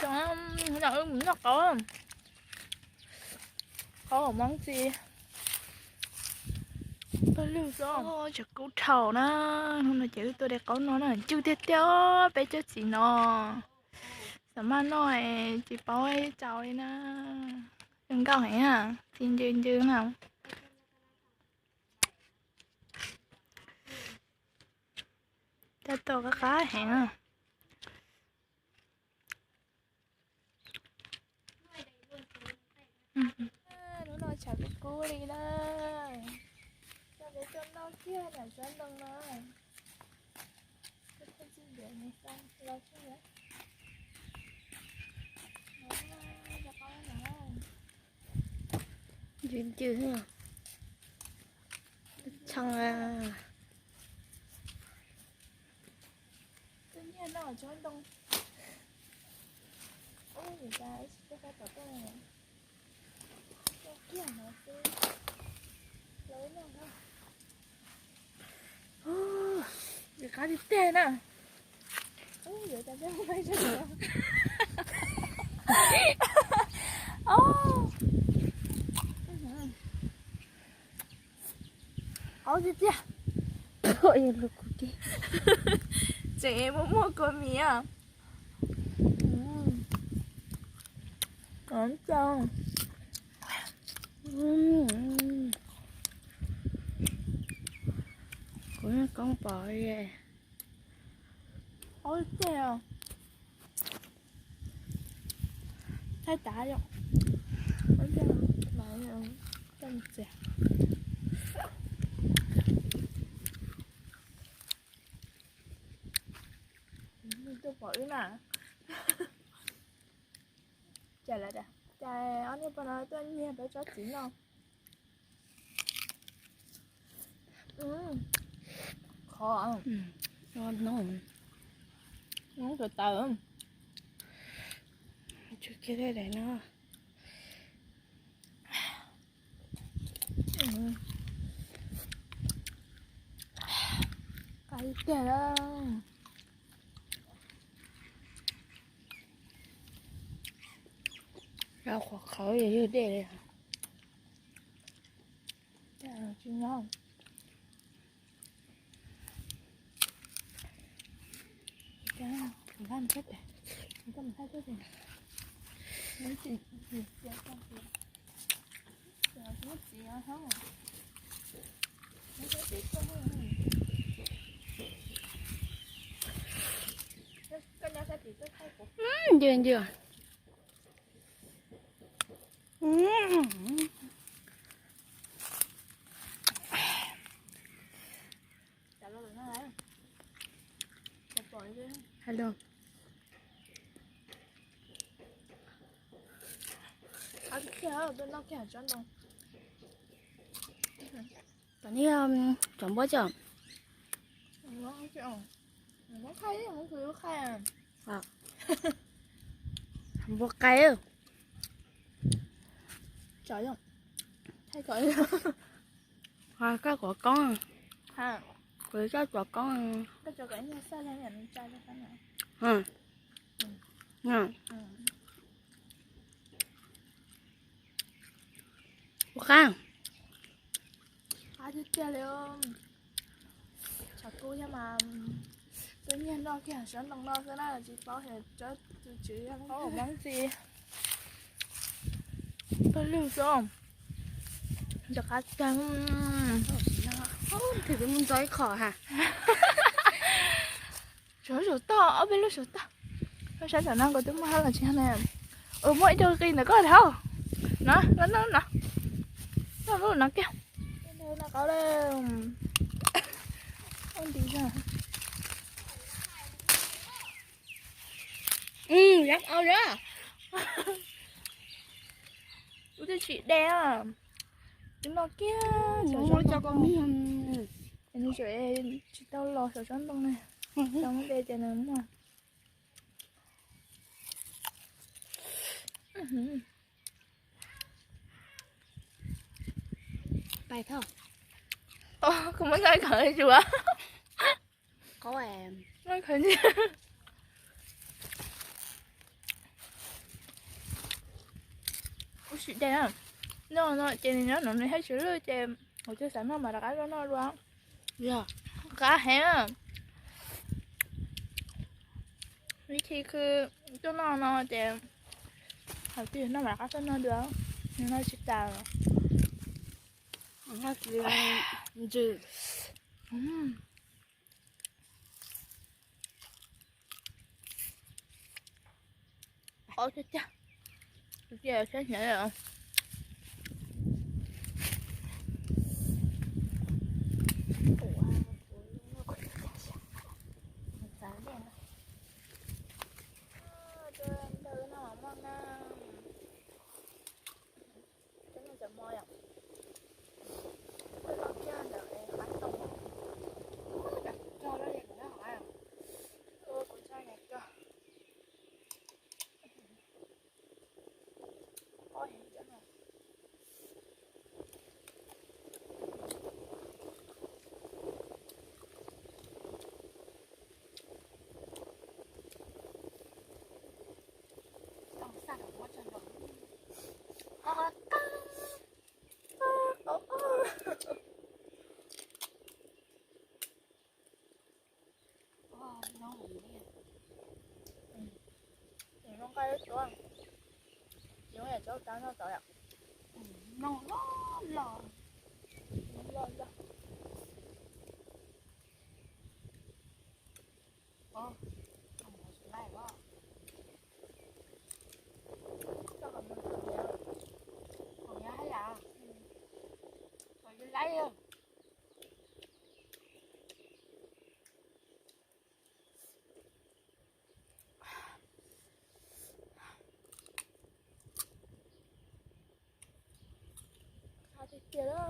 chẳng nó có ở món gì bao nhiêu rồi chả cứu thầu nó hôm nay chữ tôi để có nó là chưa tiếc cho bé cho chị nó sao mà nói chị bảo ấy cháu ấy nè đừng cao hả à xin chưa nào cho tôi cái cá hẹn à nó nói chào cái cô đi đây cho bé cho nó kia là dẫn đông nó cái gì để này xong lo chứ nữa duyên chưa hả xong à tự nhiên nó ở chỗ đông ôi người ta cái tao tao này cái kia nó cứ lấy nó thôi cái cá đi tên à ôi người ta biết không phải chứ nữa gì chứ ôi lục đi chị em muốn mua con mì à ổn chưa của nó con bò vậy ôi trời thấy tả rồi ôi trời mà chân chè tôi bỏ mà trả lại đã trời anh ấy bảo nói tôi nghe bé chó chín không khó ngon ngon muốn từ từ chưa kia đây này nó cái kìa rau khoa khói vậy như đây này trời chưa ngon trời mình làm chết rồi mình thấy cái gì mấy chị giờ con chị giờ có chị ở không mấy cái chị có cái nhà cái chị có thấy của chưa trả lời nó đấy chặt bội đi hello à kia bên nó kia chân đâu tao ní chọn bó chọn nó không chịu nó khai đấy không cứ khai à không có cây ư trời không thay trời hoa cái quả con ha với cái quả con cái chỗ cái nhà sao này nhận trai cho cái này ngon quả khang chứ kia liệu chả cô nhưng mà tự nhiên nó kia sẵn đồng nó cái này là chị bảo hệ cho chị ăn có món gì bao nhiêu xong cho cá trắng thì cái muốn tới khỏi hả sổ to ở bên lúc sổ to nó sẽ khả năng của tôi mà là chị này mỗi cho kia là có đâu nó luôn nó kia đây là có đây con tí ra dám ao đó tôi chị đe à nó kia muốn cho con miếng anh chị tao lo sổ trắng đông này trong đây cho nó mà bài thôi không muốn nói khởi chưa có em nói khởi gì chị đẹp nó chị này nó này hết chữ rồi chị hồi chưa sẵn nó mà đã cái nó luôn Dạ. cá hả vì khi cứ cho nó chị đầu tiên nó mà đã cái nó được nhưng nó chị đào Nó chỉ là dư. ôi chết cha giờ sẽ nhảy rồi Cho nó đẹp nó hỏi à. Trong sạch ở quá trời đó. Nó ngủ đi. nó cay đó giống như cháu nó tội ạ Nó lò. lo lo Không có sự lại đó. cho họ mình thử nha Còn nhá hay là. Rồi đi lấy không? tha thì kia đó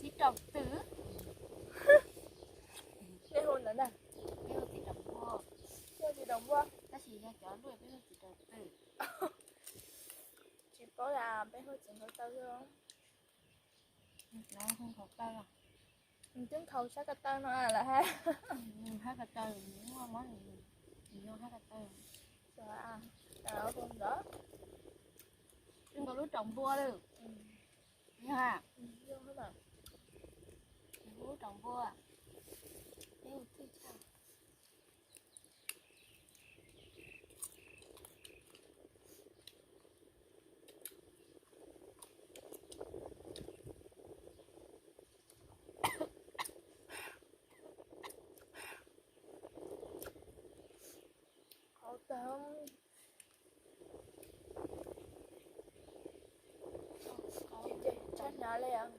Chỉ trồng tử. cái hôn nữa nè Bây giờ chỉ trồng mua. cho chị đồng qua Ta chỉ ra chó đuổi bây giờ chỉ trồng tử. chị có là bé hơi chỉnh hơi tao không Nó không có tay à. mình chứng thầu sát cái tao nó là ha Hát cả tay rồi muốn món này. Mình vô hát cả tay. trời à trời không đó Đừng có lúc trồng vua được. Nha. vô hết mà Bố trồng vua. Yêu thích sao? hậu tao chị chắc nhà lấy ăn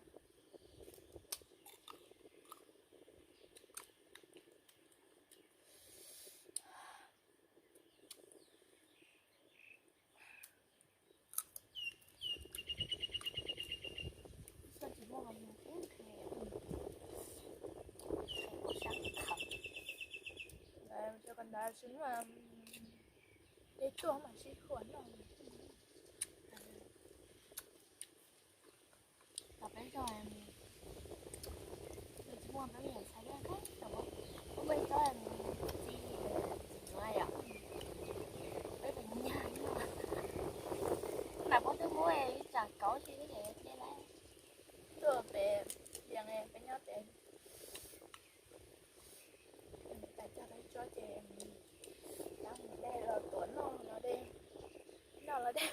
Sao chỉ mua một cái thẻ. Có sáng khẩm. em cho con đá xuống mà để chuông mà xí khuẩn rồi Và bây giờ em chỉ mua cái gì sai ra khác đúng không? Không bây giờ em gì ngoài à? Bây giờ nhà nhưng mà có thứ mua em chẳng có gì cái gì để lại. đưa về dạng này cái nhát để tại cho đấy cho chị đang đây là tuấn nó đi nào là đây